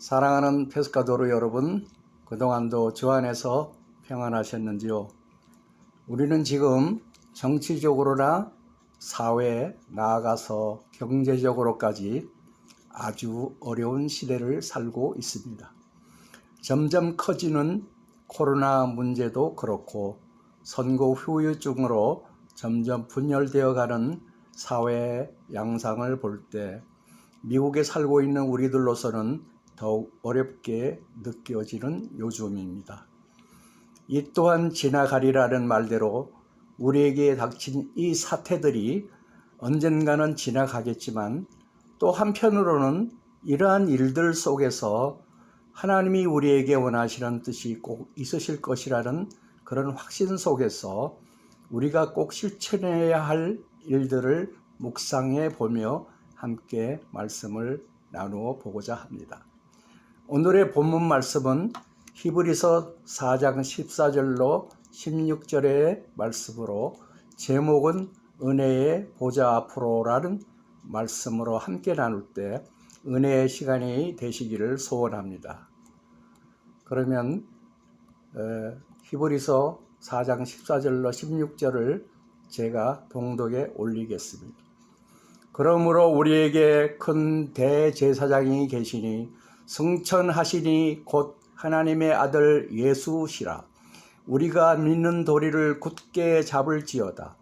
사랑하는 페스카도르 여러분, 그동안도 주 안에서 평안하셨는지요? 우리는 지금 정치적으로나 사회에 나아가서 경제적으로까지 아주 어려운 시대를 살고 있습니다. 점점 커지는 코로나 문제도 그렇고 선거 후유증으로 점점 분열되어 가는 사회의 양상을 볼 때 미국에 살고 있는 우리들로서는 더욱 어렵게 느껴지는 요즘입니다. 이 또한 지나가리라는 말대로 우리에게 닥친 이 사태들이 언젠가는 지나가겠지만 또 한편으로는 이러한 일들 속에서 하나님이 우리에게 원하시는 뜻이 꼭 있으실 것이라는 그런 확신 속에서 우리가 꼭 실천해야 할 일들을 묵상해 보며 함께 말씀을 나누어 보고자 합니다. 오늘의 본문 말씀은 히브리서 4장 14절로 16절의 말씀으로 제목은 은혜의 보좌 앞으로라는 말씀으로 함께 나눌 때 은혜의 시간이 되시기를 소원합니다. 그러면 히브리서 4장 14절로 16절을 제가 동독에 올리겠습니다. 그러므로 우리에게 큰 대제사장이 계시니 승천하시니 곧 하나님의 아들 예수시라. 우리가 믿는 도리를 굳게 잡을지어다.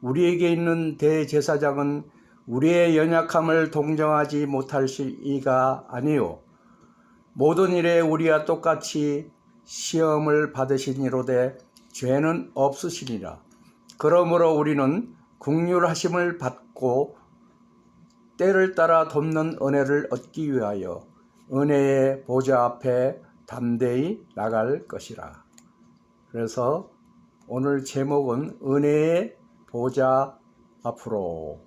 우리에게 있는 대제사장은 우리의 연약함을 동정하지 못할 이가 아니요 모든 일에 우리와 똑같이 시험을 받으시니로되 죄는 없으시니라. 그러므로 우리는 긍휼하심을 받고 때를 따라 돕는 은혜를 얻기 위하여 은혜의 보좌 앞에 담대히 나갈 것이라. 그래서 오늘 제목은 은혜의 보좌 앞으로.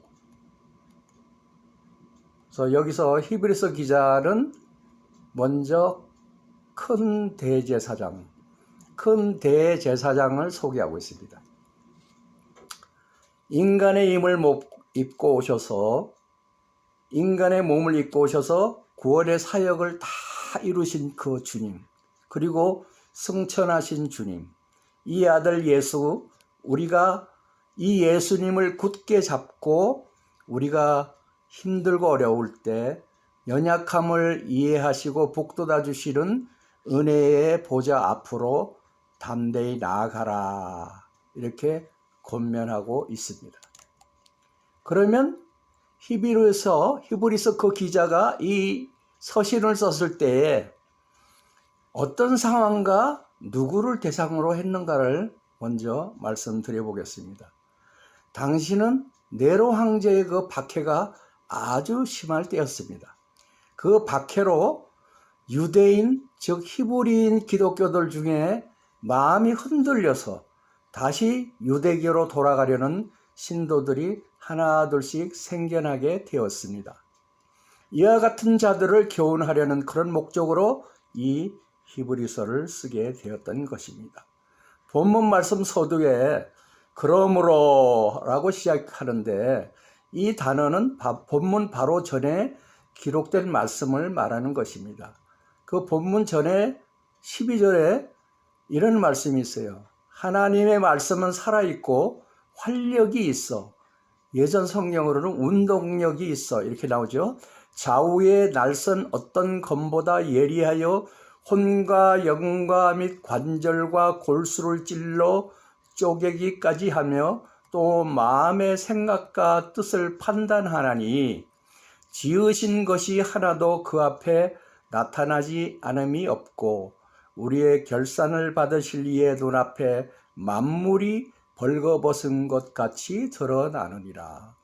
그래서 여기서 히브리서 기자는 먼저 큰 대제사장을 소개하고 있습니다. 인간의 힘을 입고 오셔서 인간의 몸을 입고 오셔서 구원의 사역을 다 이루신 그 주님, 그리고 승천하신 주님, 이 아들 예수, 우리가 이 예수님을 굳게 잡고 우리가 힘들고 어려울 때 연약함을 이해하시고 북돋아 주시는 은혜의 보좌 앞으로 담대히 나아가라, 이렇게 권면하고 있습니다. 그러면 히브리서 그 기자가 이 서신을 썼을 때에 어떤 상황과 누구를 대상으로 했는가를 먼저 말씀드려 보겠습니다. 당시는 네로 황제의 그 박해가 아주 심할 때였습니다. 그 박해로 유대인, 즉 히브리인 기독교들 중에 마음이 흔들려서 다시 유대교로 돌아가려는 신도들이 하나둘씩 생겨나게 되었습니다. 이와 같은 자들을 교훈하려는 그런 목적으로 이 히브리서를 쓰게 되었던 것입니다. 본문 말씀 서두에 그러므로 라고 시작하는데 이 단어는 본문 바로 전에 기록된 말씀을 말하는 것입니다. 그 본문 전에 12절에 이런 말씀이 있어요. 하나님의 말씀은 살아있고 활력이 있어. 예전 성경으로는 운동력이 있어, 이렇게 나오죠. 좌우의 날선 어떤 검보다 예리하여 혼과 영과 및 관절과 골수를 찔러 쪼개기까지 하며 또 마음의 생각과 뜻을 판단하나니 지으신 것이 하나도 그 앞에 나타나지 않음이 없고 우리의 결산을 받으실 이의 눈앞에 만물이 벌거벗은 것 같이 드러나느니라.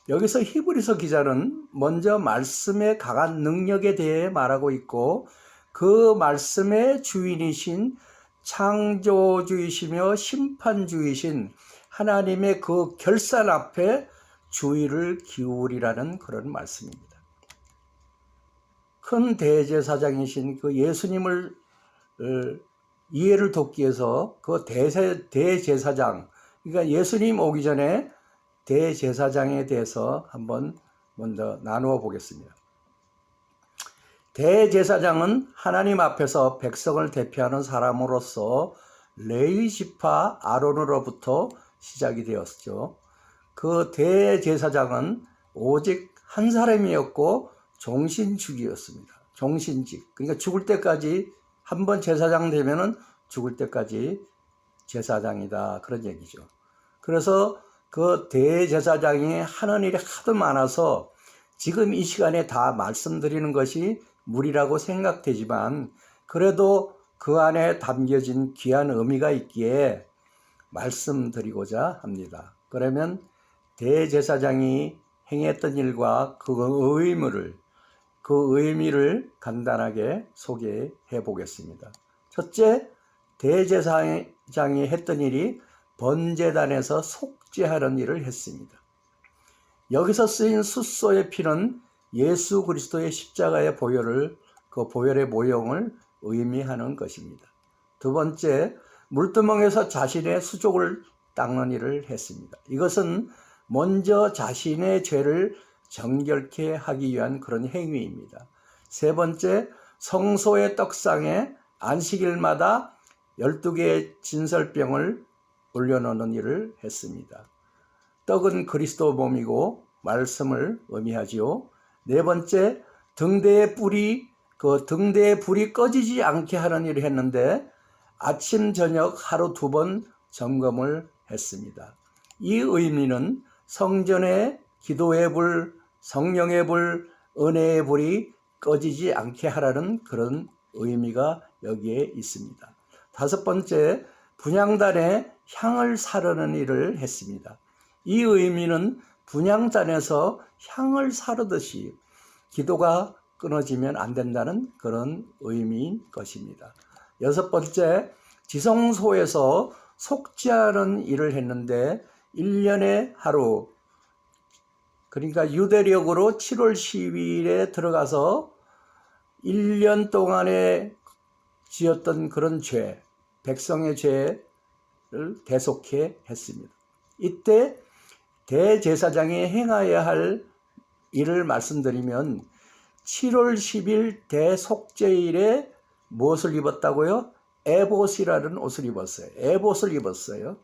여기서 히브리서 기자는 먼저 말씀의 강한 능력에 대해 말하고 있고 그 말씀의 주인이신 창조주이시며 심판주이신 하나님의 그 결산 앞에 주의를 기울이라는 그런 말씀입니다. 큰 대제사장이신 그 예수님을 이해를 돕기 위해서 그 대제사장, 그러니까 예수님 오기 전에 대제사장에 대해서 한번 먼저 나누어 보겠습니다. 대제사장은 하나님 앞에서 백성을 대표하는 사람으로서 레위 지파 아론으로부터 시작이 되었죠. 그 대제사장은 오직 한 사람이었고 종신직이었습니다. 종신직. 그러니까 죽을 때까지 한 번 제사장 되면은 죽을 때까지 제사장이다. 그런 얘기죠. 그래서 그 대제사장이 하는 일이 하도 많아서 지금 이 시간에 다 말씀드리는 것이 무리라고 생각되지만 그래도 그 안에 담겨진 귀한 의미가 있기에 말씀드리고자 합니다. 그러면 대제사장이 행했던 일과 그 의미를 간단하게 소개해 보겠습니다. 첫째, 대제사장이 했던 일이 번제단에서 속죄하는 일을 했습니다. 여기서 쓰인 숫소의 피는 예수 그리스도의 십자가의 그 보혈의 모형을 의미하는 것입니다. 두 번째, 물두멍에서 자신의 수족을 닦는 일을 했습니다. 이것은 먼저 자신의 죄를 정결케 하기 위한 그런 행위입니다. 세 번째, 성소의 떡상에 안식일마다 12개의 진설병을 올려놓는 일을 했습니다. 떡은 그리스도 몸이고 말씀을 의미하지요. 네 번째, 등대의 불이 꺼지지 않게 하는 일을 했는데 아침 저녁 하루 2번 점검을 했습니다. 이 의미는 성전의 기도의 불, 성령의 불, 은혜의 불이 꺼지지 않게 하라는 그런 의미가 여기에 있습니다. 다섯 번째, 분향단에 향을 사르는 일을 했습니다. 이 의미는 분향단에서 향을 사르듯이 기도가 끊어지면 안 된다는 그런 의미인 것입니다. 여섯 번째, 지성소에서 속죄하는 일을 했는데 1년에 하루, 그러니까 유대력으로 7월 10일에 들어가서 1년 동안에 지었던 그런 죄, 백성의 죄를 대속해 했습니다. 이때 대제사장이 행하여야 할 일을 말씀드리면 7월 10일 대속죄일에 무엇을 입었다고요? 에봇이라는 옷을 입었어요. 에봇을 입었어요.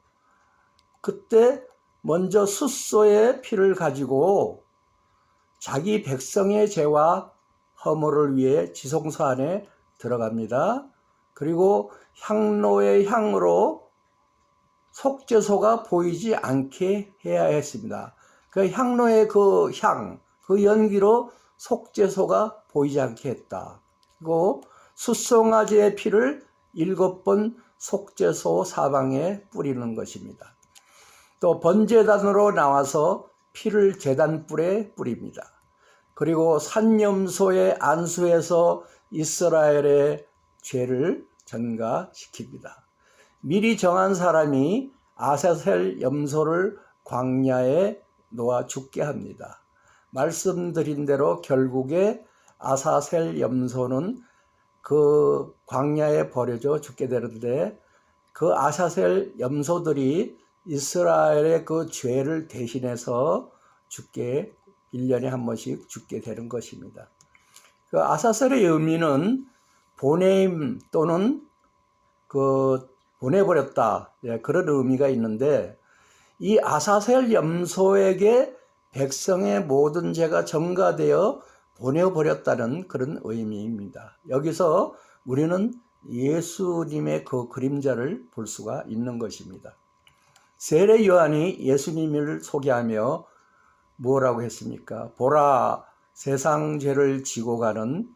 그때 먼저 숫소의 피를 가지고 자기 백성의 죄와 허물을 위해 지성소 안에 들어갑니다. 그리고 향로의 향으로 속죄소가 보이지 않게 해야 했습니다. 그 향로의 그 향, 그 연기로 속죄소가 보이지 않게 했다. 그리고 숫송아지의 피를 7번 속죄소 사방에 뿌리는 것입니다. 또 번제단으로 나와서 피를 제단불에 뿌립니다. 그리고 산염소의 안수에서 이스라엘의 죄를 전가시킵니다. 미리 정한 사람이 아사셀 염소를 광야에 놓아 죽게 합니다. 말씀드린 대로 결국에 아사셀 염소는 그 광야에 버려져 죽게 되는데 그 아사셀 염소들이 이스라엘의 그 죄를 대신해서 1년에 한 번씩 죽게 되는 것입니다. 그 아사셀의 의미는 보냄 또는 보내버렸다, 그런 의미가 있는데 이 아사셀 염소에게 백성의 모든 죄가 전가되어 보내버렸다는 그런 의미입니다. 여기서 우리는 예수님의 그 그림자를 볼 수가 있는 것입니다. 세례 요한이 예수님을 소개하며 뭐라고 했습니까? 보라, 세상 죄를 지고 가는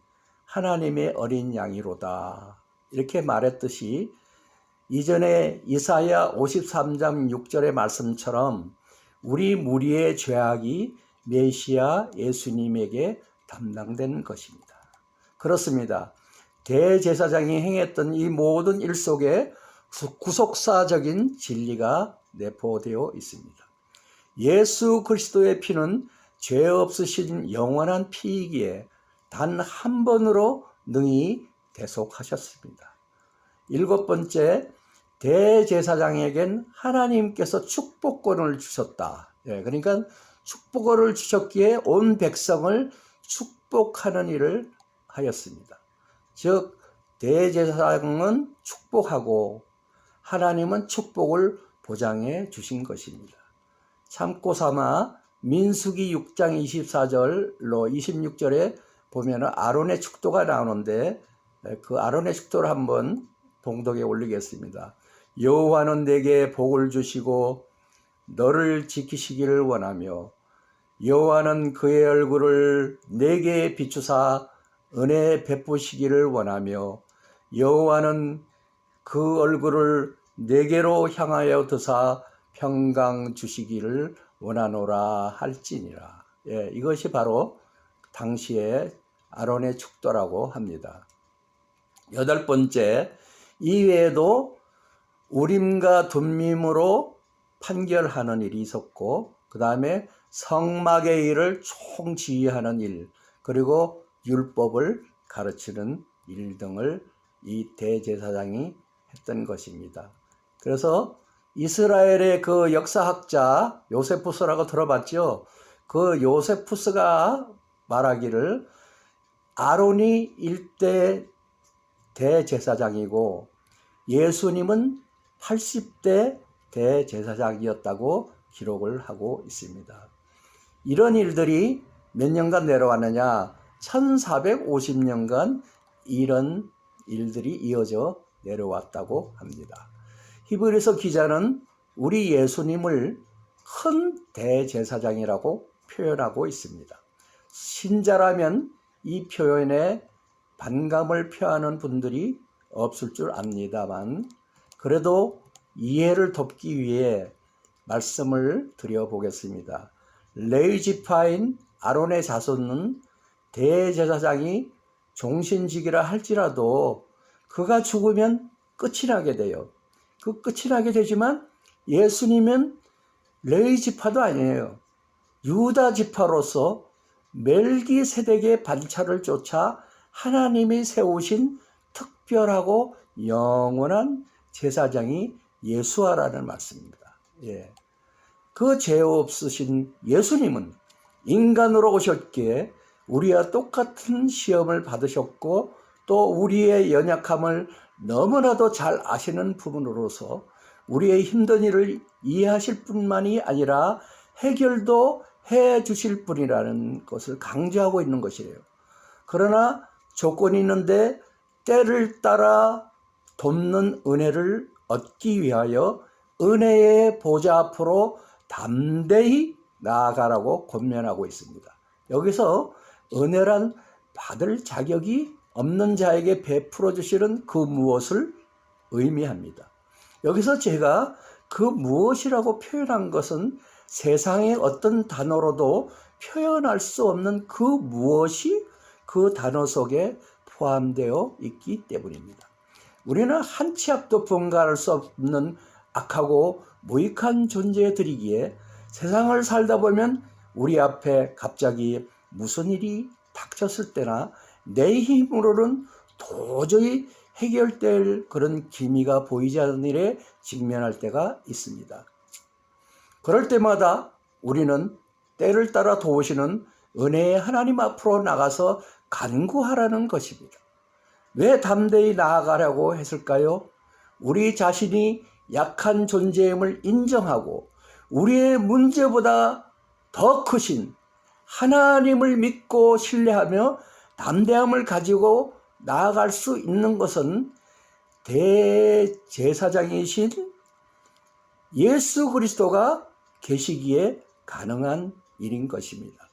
하나님의 어린 양이로다. 이렇게 말했듯이 이전에 이사야 53장 6절의 말씀처럼 우리 무리의 죄악이 메시아 예수님에게 담당된 것입니다. 그렇습니다. 대제사장이 행했던 이 모든 일 속에 구속사적인 진리가 내포되어 있습니다. 예수 그리스도의 피는 죄 없으신 영원한 피이기에 단 한 번으로 능히 대속하셨습니다. 7번째, 대제사장에겐 하나님께서 축복권을 주셨다. 그러니까 축복권을 주셨기에 온 백성을 축복하는 일을 하였습니다. 즉 대제사장은 축복하고 하나님은 축복을 보장해 주신 것입니다. 참고 삼아 민수기 6장 24절로 26절에 보면 아론의 축도가 나오는데 그 아론의 축도를 한번 봉독에 올리겠습니다. 여호와는 내게 복을 주시고 너를 지키시기를 원하며 여호와는 그의 얼굴을 내게 비추사 은혜 베푸시기를 원하며 여호와는 그 얼굴을 내게로 향하여 드사 평강 주시기를 원하노라 할지니라. 예, 이것이 바로 당시의 아론의 축도라고 합니다. 8번째, 이외에도 우림과 둠밈으로 판결하는 일이 있었고 그 다음에 성막의 일을 총지휘하는 일, 그리고 율법을 가르치는 일 등을 이 대제사장이 했던 것입니다. 그래서 이스라엘의 그 역사학자 요세푸스라고 들어봤죠? 그 요세푸스가 말하기를 아론이 1대 대제사장이고 예수님은 80대 대제사장이었다고 기록을 하고 있습니다. 이런 일들이 몇 년간 내려왔느냐? 1450년간 이런 일들이 이어져 내려왔다고 합니다. 히브리서 기자는 우리 예수님을 큰 대제사장이라고 표현하고 있습니다. 신자라면 이 표현에 반감을 표하는 분들이 없을 줄 압니다만 그래도 이해를 돕기 위해 말씀을 드려보겠습니다. 레위 지파인 아론의 자손은 대제사장이 종신직이라 할지라도 그가 죽으면 끝이 나게 돼요. 그 끝이 나게 되지만 예수님은 레위 지파도 아니에요. 유다 지파로서 멜기세덱의 반차를 쫓아 하나님이 세우신 특별하고 영원한 제사장이 예수아라는 말씀입니다. 예. 그 죄 없으신 예수님은 인간으로 오셨기에 우리와 똑같은 시험을 받으셨고 또 우리의 연약함을 너무나도 잘 아시는 부분으로서 우리의 힘든 일을 이해하실 뿐만이 아니라 해결도 해 주실 분이라는 것을 강조하고 있는 것이에요. 그러나 조건이 있는데 때를 따라 돕는 은혜를 얻기 위하여 은혜의 보좌 앞으로 담대히 나아가라고 권면하고 있습니다. 여기서 은혜란 받을 자격이 없는 자에게 베풀어 주시는 그 무엇을 의미합니다. 여기서 제가 그 무엇이라고 표현한 것은 세상의 어떤 단어로도 표현할 수 없는 그 무엇이 그 단어 속에 포함되어 있기 때문입니다. 우리는 한 치 앞도 분간할 수 없는 악하고 무익한 존재들이기에 세상을 살다 보면 우리 앞에 갑자기 무슨 일이 닥쳤을 때나 내 힘으로는 도저히 해결될 그런 기미가 보이지 않는 일에 직면할 때가 있습니다. 그럴 때마다 우리는 때를 따라 도우시는 은혜의 하나님 앞으로 나가서 간구하라는 것입니다. 왜 담대히 나아가려고 했을까요? 우리 자신이 약한 존재임을 인정하고 우리의 문제보다 더 크신 하나님을 믿고 신뢰하며 담대함을 가지고 나아갈 수 있는 것은 대제사장이신 예수 그리스도가 계시기에 가능한 일인 것입니다.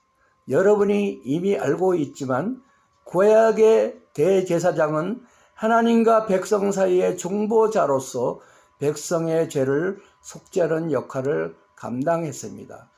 여러분이 이미 알고 있지만 구약의 대제사장은 하나님과 백성 사이의 중보자로서 백성의 죄를 속죄하는 역할을 감당했습니다.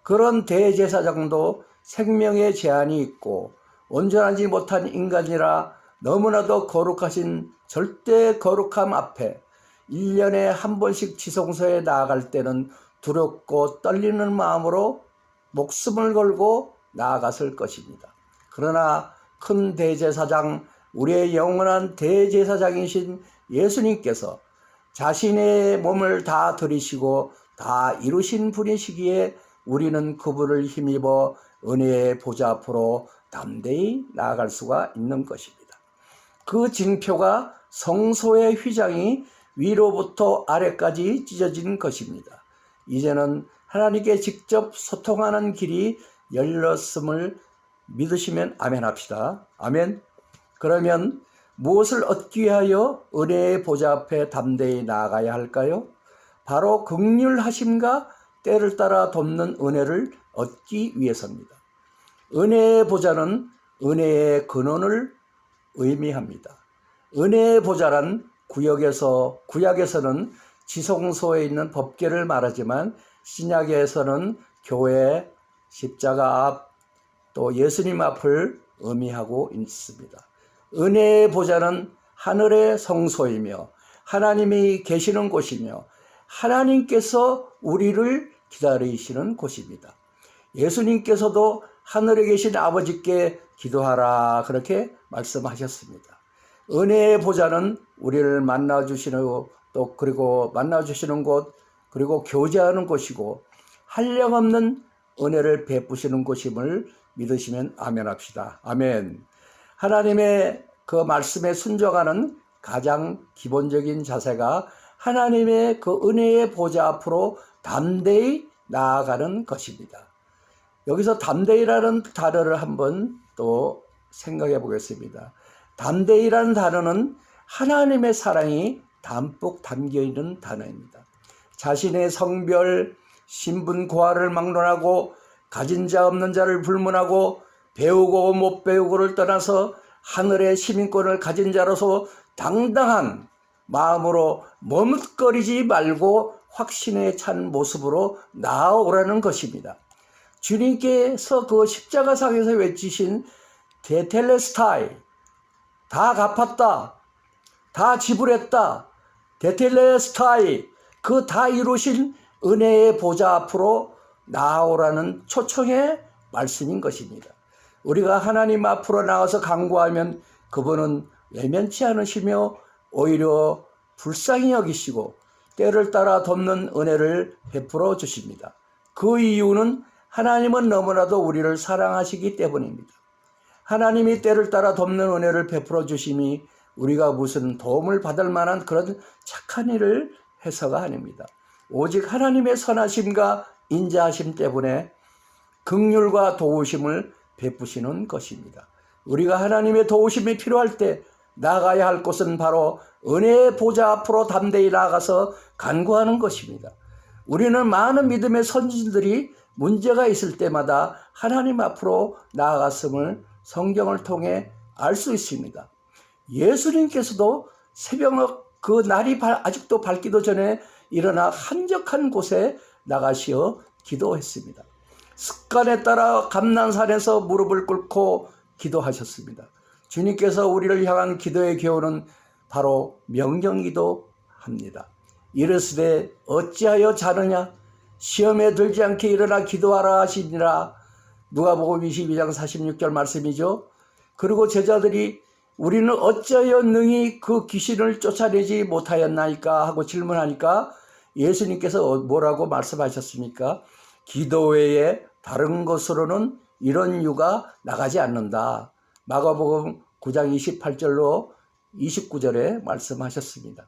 그런 대제사장도 생명의 제한이 있고 온전하지 못한 인간이라 너무나도 거룩하신 절대 거룩함 앞에 1년에 한 번씩 지성소에 나아갈 때는 두렵고 떨리는 마음으로 목숨을 걸고 나아갔을 것입니다. 그러나 큰 대제사장, 우리의 영원한 대제사장이신 예수님께서 자신의 몸을 다 들이시고 다 이루신 분이시기에 우리는 그분을 힘입어 은혜의 보좌 앞으로 담대히 나아갈 수가 있는 것입니다. 그 징표가 성소의 휘장이 위로부터 아래까지 찢어진 것입니다. 이제는 하나님께 직접 소통하는 길이 열렸음을 믿으시면 아멘 합시다. 아멘. 그러면 무엇을 얻기 위하여 은혜의 보좌 앞에 담대히 나아가야 할까요? 바로 긍휼하심과 때를 따라 돕는 은혜를 얻기 위해서입니다. 은혜의 보좌는 은혜의 근원을 의미합니다. 은혜의 보좌란 구약에서는 지성소에 있는 법궤를 말하지만 신약에서는 교회, 십자가 앞, 또 예수님 앞을 의미하고 있습니다. 은혜의 보좌는 하늘의 성소이며 하나님이 계시는 곳이며 하나님께서 우리를 기다리시는 곳입니다. 예수님께서도 하늘에 계신 아버지께 기도하라 그렇게 말씀하셨습니다. 은혜의 보좌는 우리를 만나주시는 또 그리고 만나주시는 곳 그리고 교제하는 곳이고 한량없는 은혜를 베푸시는 곳임을 믿으시면 아멘 합시다. 아멘. 하나님의 그 말씀에 순종하는 가장 기본적인 자세가 하나님의 그 은혜의 보좌 앞으로 담대히 나아가는 것입니다. 여기서 담대히라는 단어를 한번 또 생각해 보겠습니다. 담대히라는 단어는 하나님의 사랑이 담뿍 담겨 있는 단어입니다. 자신의 성별, 신분 고하를 막론하고 가진 자 없는 자를 불문하고 배우고 못 배우고를 떠나서 하늘의 시민권을 가진 자로서 당당한 마음으로 머뭇거리지 말고 확신에 찬 모습으로 나아오라는 것입니다. 주님께서 그 십자가상에서 외치신 테텔레스타이, 다 갚았다, 다 지불했다, 테텔레스타이, 그 다 이루신 은혜의 보좌 앞으로 나아오라는 초청의 말씀인 것입니다. 우리가 하나님 앞으로 나가서 간구하면 그분은 외면치 않으시며 오히려 불쌍히 여기시고 때를 따라 돕는 은혜를 베풀어 주십니다. 그 이유는 하나님은 너무나도 우리를 사랑하시기 때문입니다. 하나님이 때를 따라 돕는 은혜를 베풀어 주심이 우리가 무슨 도움을 받을 만한 그런 착한 일을 해서가 아닙니다. 오직 하나님의 선하심과 인자하심 때문에 긍휼과 도우심을 베푸시는 것입니다. 우리가 하나님의 도우심이 필요할 때 나가야 할 곳은 바로 은혜의 보좌 앞으로 담대히 나아가서 간구하는 것입니다. 우리는 많은 믿음의 선진들이 문제가 있을 때마다 하나님 앞으로 나아갔음을 성경을 통해 알 수 있습니다. 예수님께서도 새벽 그 날이 아직도 밝기도 전에 일어나 한적한 곳에 나가시어 기도했습니다. 습관에 따라 감난산에서 무릎을 꿇고 기도하셨습니다. 주님께서 우리를 향한 기도의 교훈은 바로 명령기도합니다. 이르시되 어찌하여 자느냐 시험에 들지 않게 일어나 기도하라 하시니라. 누가복음 22장 46절 말씀이죠. 그리고 제자들이 우리는 어찌하여 능히 그 귀신을 쫓아내지 못하였나이까 하고 질문하니까 예수님께서 뭐라고 말씀하셨습니까? 기도 외에 다른 것으로는 이런 유가 나가지 않는다. 마가복음 9장 28절로 29절에 말씀하셨습니다.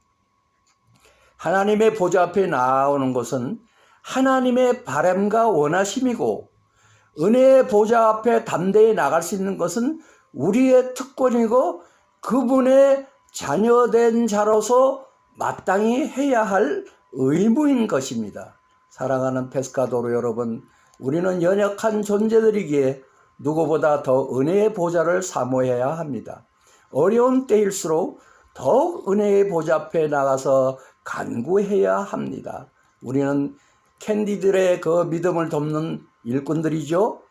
하나님의 보좌 앞에 나오는 것은 하나님의 바람과 원하심이고 은혜의 보좌 앞에 담대히 나갈 수 있는 것은 우리의 특권이고 그분의 자녀된 자로서 마땅히 해야 할 의무인 것입니다. 사랑하는 페스카도로 여러분, 우리는 연약한 존재들이기에 누구보다 더 은혜의 보좌를 사모해야 합니다. 어려운 때일수록 더욱 은혜의 보좌 앞에 나가서 간구해야 합니다. 우리는 캔디들의 그 믿음을 돕는 일꾼들이죠.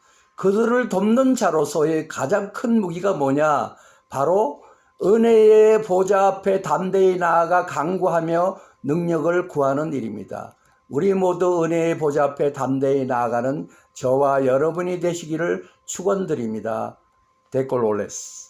그들을 돕는 자로서의 가장 큰 무기가 뭐냐? 바로 은혜의 보좌 앞에 담대히 나아가 간구하며 능력을 구하는 일입니다. 우리 모두 은혜의 보좌 앞에 담대히 나아가는 저와 여러분이 되시기를 축원드립니다. 데콜 올레스.